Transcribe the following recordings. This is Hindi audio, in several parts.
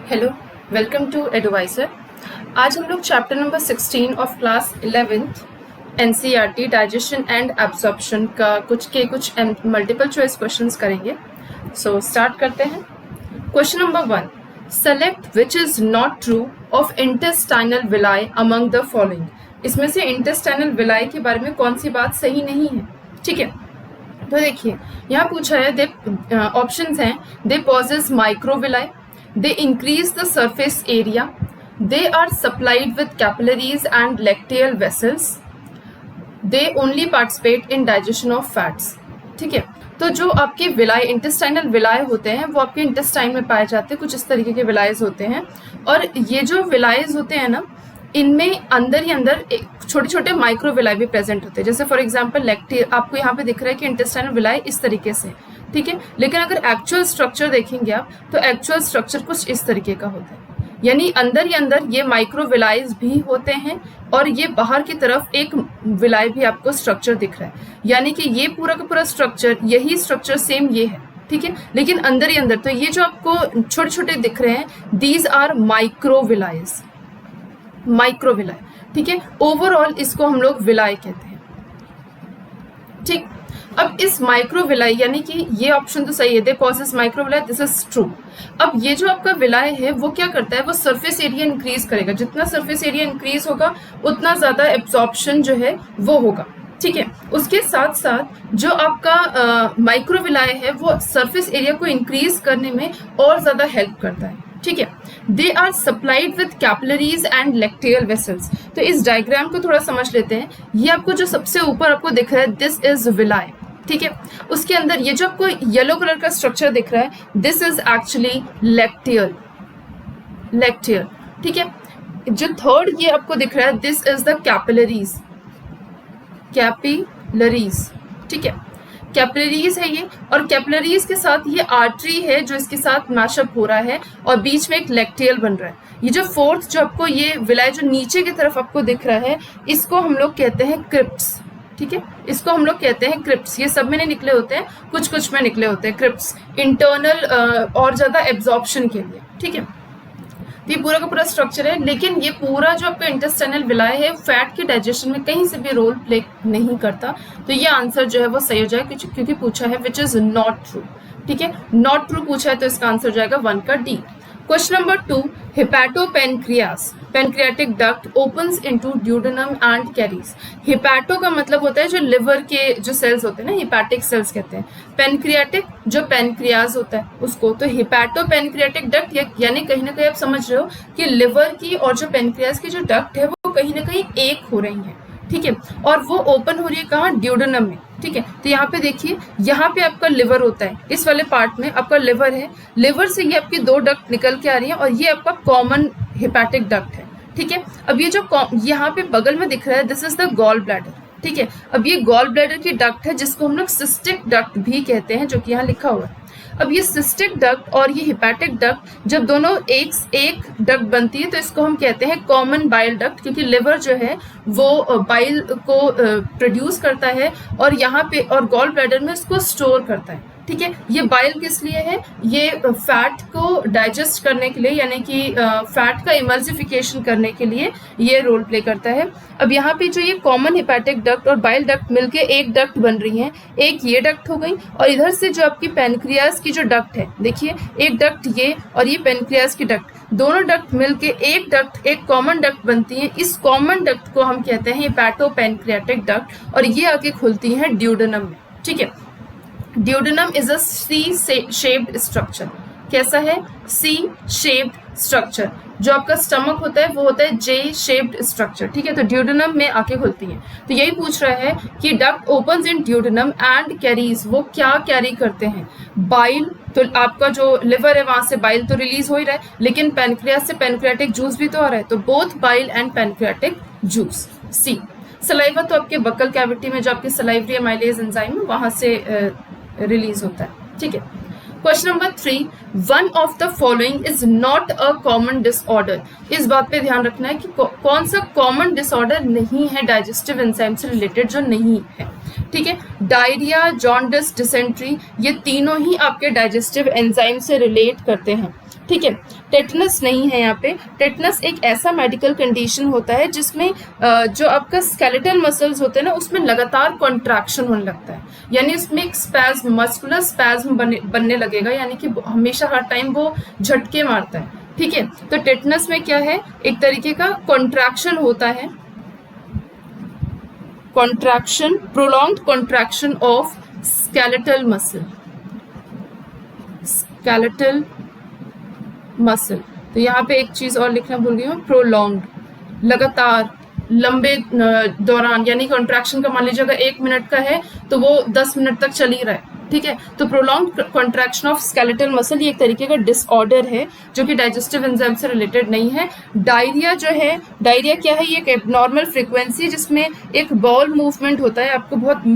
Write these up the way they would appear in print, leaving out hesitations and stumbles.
Hello, welcome to adviser. आज हम लोग chapter number 16 of class 11th NCERT digestion and absorption का कुछ मल्टीपल चॉइस क्वेश्चंस करेंगे। सो स्टार्ट करते हैं। Question number 1, select which is not true of intestinal villi among the following. इसमें से इंटेस्टाइनल विलाई के बारे में कौन सी बात सही नहीं है। ठीक है, तो देखिए यहाँ पूछा है, दे ऑप्शंस हैं, they possess microvilli, they increase the surface area, they are supplied with capillaries and lacteal vessels, they only participate in digestion of fats। ठीक है, तो जो आपके विलाय इंटेस्टाइनल विलाय होते हैं वो आपके इंटेस्टाइन में पाए जाते हैं। कुछ इस तरीके के विलायज होते हैं, और ये जो विलायज होते हैं ना, इनमें अंदर ही अंदर छोटे छोटे माइक्रोविलाई भी प्रेजेंट होते हैं। जैसे फॉर एग्जांपल लैक्टेल, आपको यहाँ पे दिख रहा है कि इंटेस्टाइनल विलाई इस तरीके से, ठीक है, लेकिन अगर एक्चुअल स्ट्रक्चर देखेंगे आप तो एक्चुअल स्ट्रक्चर कुछ इस तरीके का होता है। यानी अंदर ही अंदर ये माइक्रोविलाइज भी होते हैं और ये बाहर की तरफ एक विलाई भी आपको स्ट्रक्चर दिख रहा है। यानी कि ये पूरा का पूरा स्ट्रक्चर, यही स्ट्रक्चर सेम ये है, ठीक है, लेकिन अंदर ही अंदर। तो ये जो आपको छोटे छोटे दिख रहे हैं, दीज आर माइक्रोविलाइज, माइक्रोविलाई। ठीक है, ओवरऑल इसको हम लोग विलाई कहते हैं। ठीक, अब इस माइक्रोविलाई, यानी कि ये ऑप्शन तो सही है, they possess microvilli, this is true. अब ये जो आपका विलाय है वो क्या करता है, वो सरफेस एरिया इंक्रीज करेगा। जितना सरफेस एरिया इंक्रीज होगा उतना ज्यादा एब्जॉर्प्शन जो है वो होगा। ठीक है, उसके साथ साथ जो आपका माइक्रोविलाय है वो सरफेस एरिया को इंक्रीज करने में और ज्यादा हेल्प करता है। ठीक है, they are supplied with capillaries and lacteal vessels. तो इस डायग्राम को थोड़ा समझ लेते हैं। ये आपको जो सबसे ऊपर आपको दिख रहा है, दिस इज विलाय। ठीक है, उसके अंदर ये जो आपको येलो कलर का स्ट्रक्चर दिख रहा है, दिस इज एक्चुअली लैक्टेल, लैक्टेल। ठीक है, जो थर्ड ये आपको दिख रहा है, this is the capillaries, capillaries. ठीक है, कैपिलरीज है ये, और कैपिलरीज के साथ ये आर्टरी है जो इसके साथ मैशअप हो रहा है, और बीच में एक लैक्टेल बन रहा है। ये जो फोर्थ जो आपको ये विलाय जो नीचे की तरफ आपको दिख रहा है, इसको हम लोग कहते हैं क्रिप्ट्स। ठीक है, इसको हम लोग कहते हैं क्रिप्ट्स। ये सब में नहीं निकले होते हैं, कुछ कुछ में निकले होते हैं क्रिप्ट्स, इंटरनल और ज्यादा एब्जॉर्प्शन के लिए। ठीक है, तो ये पूरा का पूरा स्ट्रक्चर है, लेकिन ये पूरा जो आपका इंटेस्टाइनल विलाय है फैट के डाइजेशन में कहीं से भी रोल प्ले नहीं करता। तो ये आंसर जो है वो सही हो जाएगा, क्योंकि पूछा है विच इज नॉट ट्रू। ठीक है, नॉट ट्रू पूछा है तो इसका आंसर हो जाएगा 1 का D. Question number 2, hepatopancreas, pancreatic duct opens into duodenum and carries. Hepato का मतलब होता है जो लिवर के जो सेल्स होते हैं ना, हिपैटिक सेल्स कहते हैं। पेनक्रियाटिक जो पेनक्रियाज होता है उसको, तो हिपैटो पेनक्रियाटिक डक्ट, यानी कहीं ना कहीं आप समझ रहे हो कि लिवर की और जो पेनक्रियाज की जो डक्ट है वो कहीं ना कहीं एक हो रही है। ठीक है, और वो ओपन हो रही है कहाँ, ड्यूडेनम में। ठीक है, तो यहाँ पे देखिए, यहाँ पे आपका लिवर होता है, इस वाले पार्ट में आपका लिवर है, लिवर से ये आपकी 2 डक्ट निकल के आ रही है, और ये आपका कॉमन हिपैटिक डक्ट है। ठीक है, अब ये जो यहाँ पे बगल में दिख रहा है, this is the gall bladder. ठीक है, अब ये गॉल ब्लैडर की डक्ट है जिसको हम लोग सिस्टिक डक्ट भी कहते हैं, जो कि यहाँ लिखा हुआ है। अब ये सिस्टिक डक्ट और ये हिपैटिक डक्ट जब दोनों एक डक्ट बनती है तो इसको हम कहते हैं कॉमन बाइल डक्ट, क्योंकि लिवर जो है वो बाइल को प्रोड्यूस करता है और यहाँ पे और गॉल ब्लैडर में इसको स्टोर करता है। ठीक है, ये बाइल किस लिए है, ये फैट को डाइजेस्ट करने के लिए, यानी कि फैट का इमल्सिफिकेशन करने के लिए ये रोल प्ले करता है। अब यहाँ पे जो ये कॉमन हिपैटिक डक्ट और बाइल डक्ट मिलके एक डक्ट बन रही है, एक ये डक्ट हो गई, और इधर से जो आपकी पेनक्रियाज की जो डक्ट है, देखिए एक डक्ट ये और ये पेनक्रियाज की डक्ट, दोनों डक्ट मिलके एक डक्ट, एक कॉमन डक्ट बनती है। इस कॉमन डक्ट को हम कहते हैं हिपैटोपेनक्रियाटिक डक्ट, और ये आके खुलती है ड्यूडेनम में। ठीक है, duodenum is a C shaped structure. कैसा है, सी शेप्ड स्ट्रक्चर। जो आपका स्टमक होता है वो होता है जे शेप्ड स्ट्रक्चर। ठीक है, तो ड्यूडेनम में आके खुलती है। तो यही पूछ रहा है कि duct opens in duodenum and carries, वो क्या कैरी करते हैं, बाइल। तो आपका जो लिवर है वहां से बाइल तो रिलीज हो ही रहा है, लेकिन पेनक्रियास से पेनक्रियाटिक जूस भी तो आ रहा है, तो both bile and pancreatic juice. See saliva, तो आपके बकल कैविटी में जो आपके सलाइवरी एमाइलेज एंजाइम है वहां से रिलीज होता है। ठीक है, question number 3, one of the following is not a common disorder. इस बात पे ध्यान रखना है कि कौन सा कॉमन डिसऑर्डर नहीं है डाइजेस्टिव एंजाइम से रिलेटेड, जो नहीं है। ठीक है, डायरिया, जॉन्डिस, डिसेंट्री, ये तीनों ही आपके डाइजेस्टिव एंजाइम से रिलेट करते हैं। ठीक है। टेटनस नहीं है यहाँ पे। टेटनस एक ऐसा मेडिकल कंडीशन होता है जिसमें जो आपका स्केलेटल मसल्स होते हैं ना उसमें लगातार कॉन्ट्रैक्शन होने लगता है, यानी उसमें एक स्पैज्म, मस्कुलर स्पैज्म बनने लगेगा, यानी कि हमेशा हर टाइम वो झटके मारता है। ठीक है, तो टेटनस में क्या है, एक तरीके का कॉन्ट्रैक्शन होता है, contraction, prolonged contraction of skeletal muscle, skeletal muscle. तो यहाँ पे एक चीज और लिखना भूल गई हूँ, प्रोलॉन्ग्ड, लगातार, लंबे दौरान, यानी कॉन्ट्रैक्शन का मान लीजिए अगर 1 मिनट का है तो वो 10 मिनट तक चल ही रहा है। ठीक है, तो prolonged contraction of skeletal muscle ये एक तरीके का डिसऑर्डर है जो कि डाइजेस्टिव एंजाइम से रिलेटेड नहीं है। डायरिया जो है, डायरिया क्या है, ये एक एबनॉर्मल फ्रीक्वेंसी जिसमें एक बॉल मूवमेंट होता है, आपको बहुत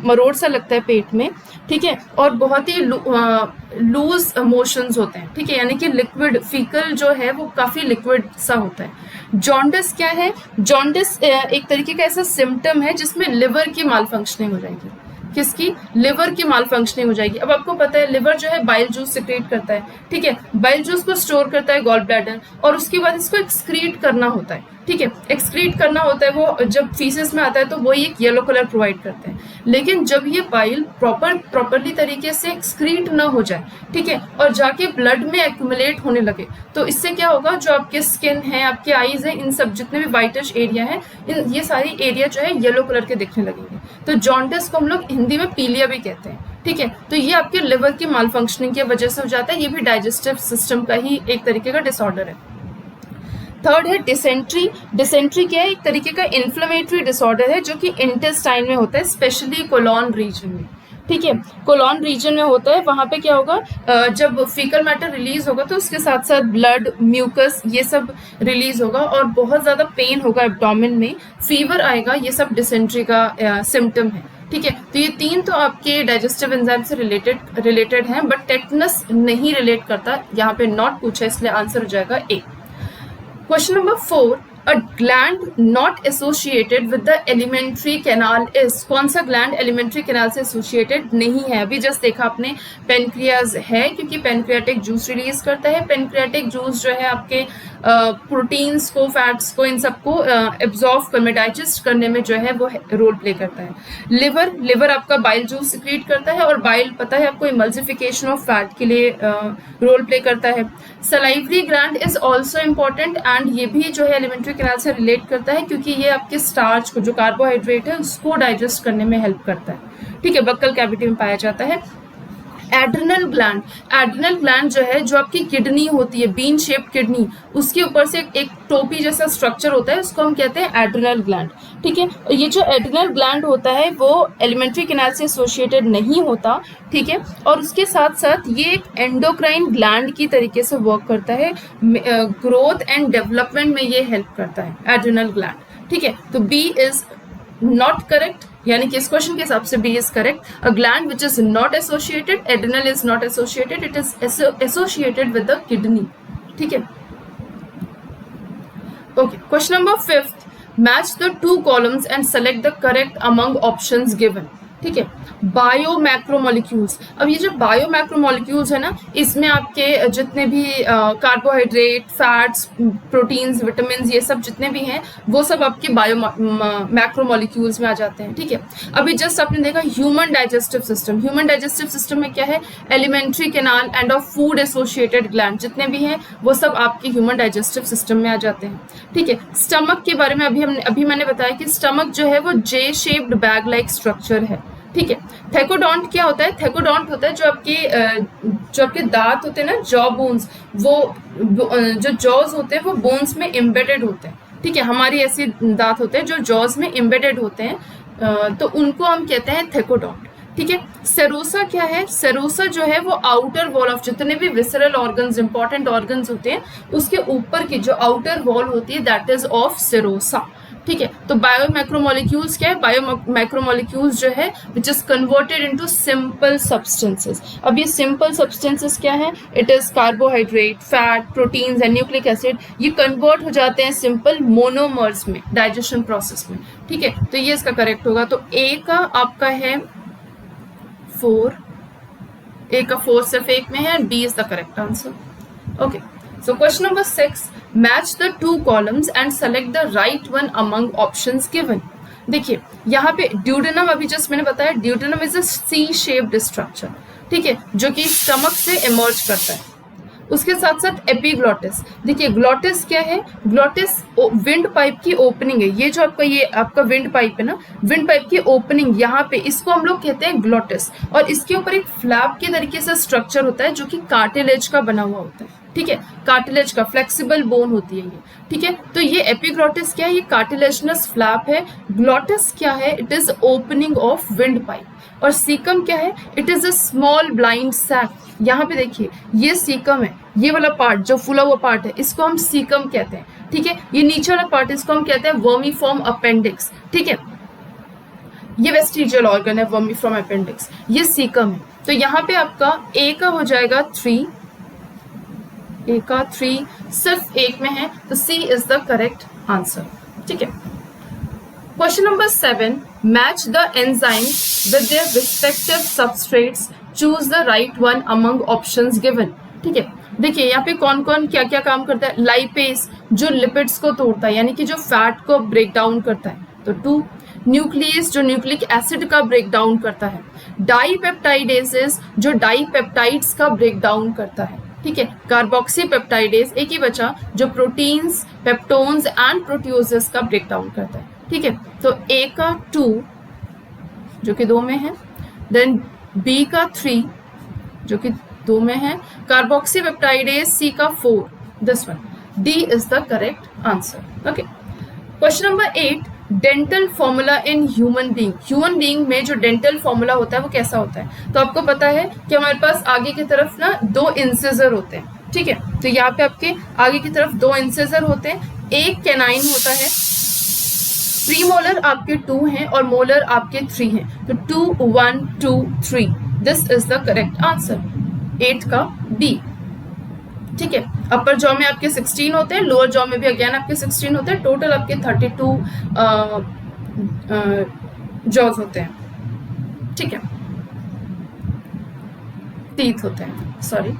मरोड़ सा लगता है पेट में। ठीक है, और बहुत ही लूज मोशंस होते हैं। ठीक है, यानी कि लिक्विड, फीकल जो है वो काफी लिक्विड सा होता है। जॉन्डिस क्या है, जॉन्डिस एक तरीके का ऐसा सिम्टम है जिसमें लिवर की माल फंक्शनिंग हो जाएगी। किसकी, लिवर की माल फंक्शनिंग हो जाएगी। अब आपको पता है लिवर जो है बाइल जूस सिक्रेट करता है। ठीक है, बाइल जूस को स्टोर करता है गॉल ब्लैडर, और उसके बाद इसको एक्सक्रीट करना होता है। ठीक है, एक्सक्रीट करना होता है, वो जब फीसेस में आता है तो वही एक येलो कलर प्रोवाइड करते हैं। लेकिन जब ये बाइल प्रॉपरली तरीके से एक्सक्रीट ना हो जाए, ठीक है, और जाके ब्लड में एक्यूमुलेट होने लगे, तो इससे क्या होगा, जो आपके स्किन है, आपके आईज है, इन सब जितने भी वाइटिश एरिया है, ये सारी एरिया जो है येलो कलर के दिखने लगेंगे। तो जॉन्डिस को हम लोग हिंदी में पीलिया भी कहते हैं। ठीक है, तो ये आपके लिवर की माल फंक्शनिंग की वजह से हो जाता है। ये भी डाइजेस्टिव सिस्टम का ही एक तरीके का डिसऑर्डर है। थर्ड है डिसेंट्री। डिसेंट्री क्या है, एक तरीके का इन्फ्लेमेटरी डिसऑर्डर है जो कि इंटेस्टाइन में होता है, स्पेशली कोलॉन रीजन में। ठीक है, कोलॉन रीजन में होता है। वहां पे क्या होगा, जब फीकल मैटर रिलीज होगा तो उसके साथ साथ ब्लड, म्यूकस, ये सब रिलीज होगा और बहुत ज्यादा पेन होगा एब्डोमेन में, फीवर आएगा। ये सब डिसेंट्री का सिम्टम है। ठीक है, तो ये 3 तो आपके डाइजेस्टिव एंजाइम से रिलेटेड हैं, बट टेटनस नहीं रिलेट करता। यहाँ पे नॉट पूछा, इसलिए आंसर हो जाएगा ए। Question number 4, a gland not associated with the alimentary canal is, कौन सा ग्लैंड एलिमेंट्री कैनाल से एसोसिएटेड नहीं है? अभी जस्ट देखा आपने, पेनक्रियाज है, क्योंकि पेनक्रियाटिक जूस रिलीज करता है। पेनक्रियाटिक जूस जो है आपके प्रोटीन्स को, फैट्स को, इन सबको एब्जॉर्व करने, डाइजेस्ट करने में जो है वो रोल प्ले करता है। लिवर आपका बाइल जूस सिक्रीट करता है, और बाइल पता है आपको इमल्सिफिकेशन ऑफ फैट के लिए रोल प्ले करता है। Salivary gland is also important, and ये भी जो है एलिमेंट्री कैनाल से रिलेट करता है, क्योंकि ये आपके स्टार्च को, जो कार्बोहाइड्रेट है, उसको डाइजेस्ट करने में हेल्प करता है। ठीक है, बक्कल कैविटी में पाया जाता है। एड्रिनल ग्लैंड, एड्रिनल ग्लैंड जो है, जो आपकी किडनी होती है, बीन शेप्ड किडनी, उसके ऊपर से एक टोपी जैसा स्ट्रक्चर होता है, उसको हम कहते हैं एड्रिनल ग्लैंड। ठीक है, ये जो एड्रिनल ग्लैंड होता है वो एलिमेंट्री कैनाल से एसोसिएटेड नहीं होता। ठीक है, और उसके साथ साथ ये एक एंडोक्राइन ग्लैंड की तरीके से वर्क करता है, ग्रोथ एंड डेवलपमेंट में ये हेल्प करता है एड्रिनल ग्लैंड। ठीक है, तो बी इज नॉट करेक्ट, यानी कि इस क्वेश्चन के हिसाब से B is correct. A gland which is not associated, adrenal is not associated, it is associated with the kidney. ठीक है, okay. Question number 5, match the 2 columns and select the correct among options given. ठीक है, बायो मैक्रोमोलिक्यूल्स। अब ये जो बायो मैक्रोमोलिक्यूल्स है ना, इसमें आपके जितने भी कार्बोहाइड्रेट, फैट्स, प्रोटीन्स, विटामिन, ये सब जितने भी हैं वो सब आपके बायो मैक्रोमोलिक्यूल्स में आ जाते हैं। ठीक है, अभी जस्ट आपने देखा human digestive system. Human digestive system में क्या है, alimentary canal end of food associated gland जितने भी हैं वो सब आपके ह्यूमन डाइजेस्टिव सिस्टम में आ जाते हैं। ठीक है, स्टमक के बारे में अभी मैंने बताया कि स्टमक जो है वो जे शेप्ड बैग लाइक स्ट्रक्चर है। ठीक है, थेकोडोंट क्या होता है, थेकोडोंट होता है जो आपके दांत होते हैं ना, जॉ बोन्स, वो जो जॉज होते हैं वो बोन्स में एम्बेडेड होते हैं। ठीक है, हमारी ऐसे दांत होते हैं जो जॉज में एम्बेडेड होते हैं, तो उनको हम कहते हैं थेकोडोंट। ठीक है, सेरोसा क्या है, सेरोसा जो है वो आउटर वॉल ऑफ जितने भी विसरल ऑर्गन्स, इंपॉर्टेंट ऑर्गन्स होते हैं, उसके ऊपर की जो आउटर वॉल होती है, दैट इज ऑफ सेरोसा। ठीक है, तो बायो मैक्रोमोलिक्यूल्स क्या है, बायो मैक्रोमोलिक्यूल्स जो है which is converted into simple substances. अब ये सिंपल सब्सटेंसेस क्या है, it is carbohydrate, fat, proteins and nucleic acid, ये कन्वर्ट हो जाते हैं सिंपल मोनोमर्स में डाइजेशन प्रोसेस में। ठीक है, तो ये इसका करेक्ट होगा। तो ए का आपका है 4, ए का 4 सिर्फ एक में है, B is the correct answer. Okay, so question number 6, match the two columns and select the right one among options given. देखिए यहाँ पे ड्यूडेनम, अभी जस्ट मैंने बताया duodenum is a C shaped structure, ठीक है, जो कि स्टमक से इमर्ज करता है। उसके साथ साथ एपिग्लॉटिस, देखिए ग्लॉटिस क्या है, ग्लॉटिस विंड पाइप की ओपनिंग है। ये जो आपका विंड पाइप है ना, विंड पाइप की ओपनिंग यहाँ पे, इसको हम लोग कहते हैं ग्लॉटिस, और इसके ऊपर एक फ्लैप के तरीके से स्ट्रक्चर होता है जो कि कार्टिलेज का बना हुआ होता है, ठीक है, कार्टिलेज का, फ्लेक्सिबल बोन होती है ये, ठीक है। तो ये एपिग्लॉटिस क्या है, ये कार्टिलेजनस फ्लैप है। ग्लॉटिस क्या है, it is opening of wind pipe. और सीकम क्या है, it is a small blind sac. यहाँ पे देखिए ये सीकम है, ये वाला पार्ट जो फूला हुआ पार्ट है इसको हम सीकम कहते हैं, ठीक है। ये नीचे वाला पार्ट इसको हम कहते हैं वर्मीफॉर्म अपेंडिक्स, ठीक है। ये वेस्टिजियल ऑर्गन है वर्मीफॉर्म अपेंडिक्स, ये सीकम है। तो यहाँ पे आपका ए का हो जाएगा 3, ए का 3 सिर्फ एक में है, तो सी इज द करेक्ट आंसर, ठीक है। Question number 7, match the enzyme with their respective substrates, choose the right one among options given, ठीक है। देखिए यहाँ पे कौन कौन क्या क्या काम करता है। लाइपेज जो लिपिड्स को तोड़ता है, यानी कि जो फैट को ब्रेक डाउन करता है, तो 2। न्यूक्लियस जो न्यूक्लिक एसिड का ब्रेक डाउन करता है। डाईपेप्टाइडेजेस जो डाईपेप्टाइड्स का ब्रेक डाउन करता है, ठीक है। कार्बोक्सी पेप्टाइडेज एक ही बचा, जो प्रोटीन्स, पेप्टोन्स एंड प्रोटियोजेस का ब्रेक डाउन करता है, ठीक है। तो ए का 2 जो कि 2 में है, देन बी का 3 जो कि 2 में है, कार्बोक्सी पेप्टाइडेज सी का 4, this one, D is the correct answer, okay. Question number 8, dental formula in human being. Human being में जो डेंटल फॉर्मूला होता है वो कैसा होता है, तो आपको पता है कि हमारे पास आगे की तरफ ना 2 इंसिजर होते हैं, ठीक है। तो यहाँ पे आपके आगे की तरफ 2 इंसिजर होते हैं, एक कैनाइन होता है, प्रीमोलर आपके 2 हैं और मोलर आपके 3 हैं, तो 2 1 2 3, this is the correct answer, 8 का बी, ठीक है। अपर जॉ में आपके 16 होते हैं, लोअर जॉ में भी अगेन आपके 16 होते हैं, टोटल आपके 32 जॉज होते हैं, ठीक है, टीथ होते हैं, sorry.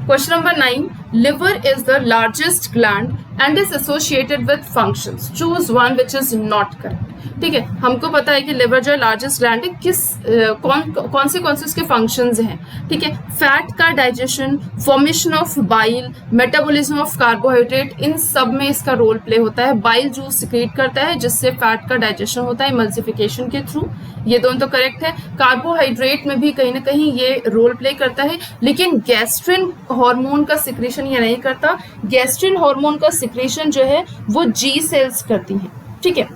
Question number 9, liver is the largest gland and is associated with functions. Choose one which is not correct. ठीक है, हमको पता है कि लिवर जो है लार्जेस्ट ग्लैंड है, कौन से उसके फंक्शंस हैं, ठीक है। फैट का digestion, formation of bile, metabolism of carbohydrate, इन सब में इसका रोल प्ले होता है। बाइल जूस सिक्रेट करता है जिससे फैट का डाइजेशन होता है इमल्सिफिकेशन के थ्रू, ये दोनों तो करेक्ट है। कार्बोहाइड्रेट में भी कहीं ना कहीं ये रोल प्ले करता है, लेकिन गैस्ट्रिन हार्मोन का सिक्रेशन ये नहीं करता। गैस्ट्रिन हार्मोन का सिक्रेशन जो है वो जी सेल्स करती हैं, ठीक है।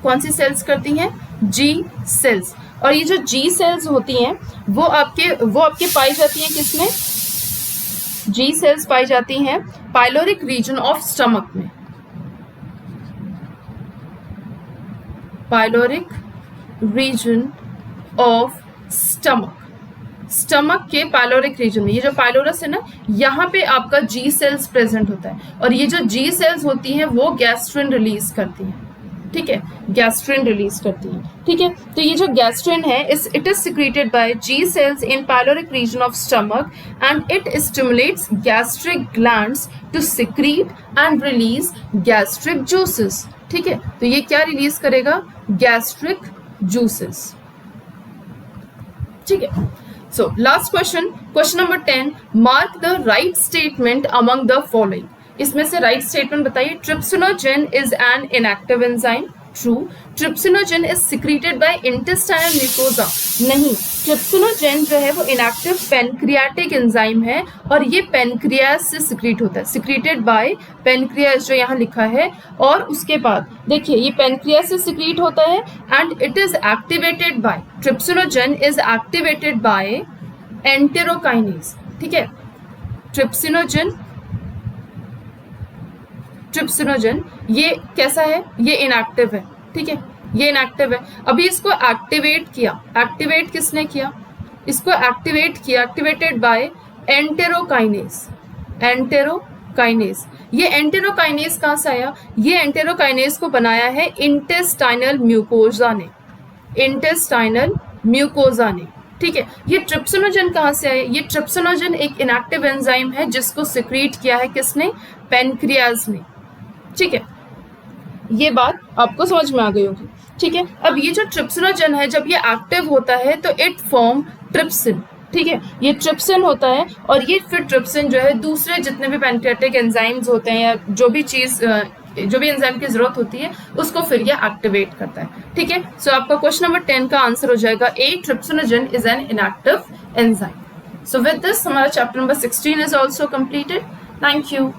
कौन सी सेल्स करती हैं, जी सेल्स। और ये जो जी सेल्स होती हैं वो आपके पाई जाती हैं किसमें, जी सेल्स पाई जाती हैं पाइलोरिक रीजन ऑफ स्टमक में, पाइलोरिक रीजन ऑफ स्टमक के पाइलोरिक रीजन में। ये जो पाइलोरस है ना, यहाँ पे आपका जी सेल्स प्रेजेंट होता है, और ये जो जी सेल्स होती हैं वो गैस्ट्रिन रिलीज करती हैं, ठीक है, गैस्ट्रिन रिलीज करती है, ठीक है। तो ये जो गैस्ट्रिन है it is secreted by G cells in pyloric region of stomach and it stimulates gastric glands to secrete and release gastric juices, ठीक है। तो ये क्या रिलीज करेगा, गैस्ट्रिक जूसेस, ठीक है। So last question number 10, mark the right statement among the following. इसमें से राइट स्टेटमेंट बताइए। Trypsinogen is an inactive enzyme, true. Trypsinogen is secreted by intestinal mucosa, नहीं। ट्रिप्सिनोजेन जो है वो इनएक्टिव पेनक्रियाटिक एंजाइम है और ये पेनक्रियास से सिक्रीट होता है, सिक्रीटेड बाय पेनक्रियास जो यहाँ लिखा है। और उसके बाद देखिए ये पेनक्रियास से सिक्रीट होता है and it is activated by, trypsinogen is activated by enterokinase, ठीक है। ट्रिप्सिनोजेन ये कैसा है, ये इनएक्टिव है, ठीक है, ये इनएक्टिव है। अभी इसको एक्टिवेट किया, एक्टिवेट किसने किया, इसको एक्टिवेट किया, एक्टिवेटेड बाय एंटेरोकाइनेज, एंटेरोकाइनेज। ये एंटेरोकाइनेज कहाँ से आया, ये एंटेरोकाइनेज को बनाया है इंटेस्टाइनल म्यूकोजा ने, इंटेस्टाइनल म्यूकोजा ने, ठीक है। ये ट्रिप्सिनोजन कहाँ से आए? ये ट्रिप्सिनोजन एक इनएक्टिव एंजाइम है जिसको सिक्रीट किया है किसने? पेनक्रियाज ने, ठीक है। ये बात आपको समझ में आ गई होगी, ठीक है। अब ये जो ट्रिप्सिनोजन है जब ये एक्टिव होता है तो इट फॉर्म ट्रिप्सिन, ठीक है। ये ट्रिप्सिन होता है और ये फिर ट्रिप्सिन जो है दूसरे जितने भी पैनक्रियाटिक एंजाइम्स होते हैं या जो भी एंजाइम की जरूरत होती है उसको फिर ये एक्टिवेट करता है, ठीक है। सो आपका क्वेश्चन नंबर 10 का आंसर हो जाएगा A, trypsinogen is an inactive enzyme. So with this हमारा chapter number 16 is also completed. Thank you.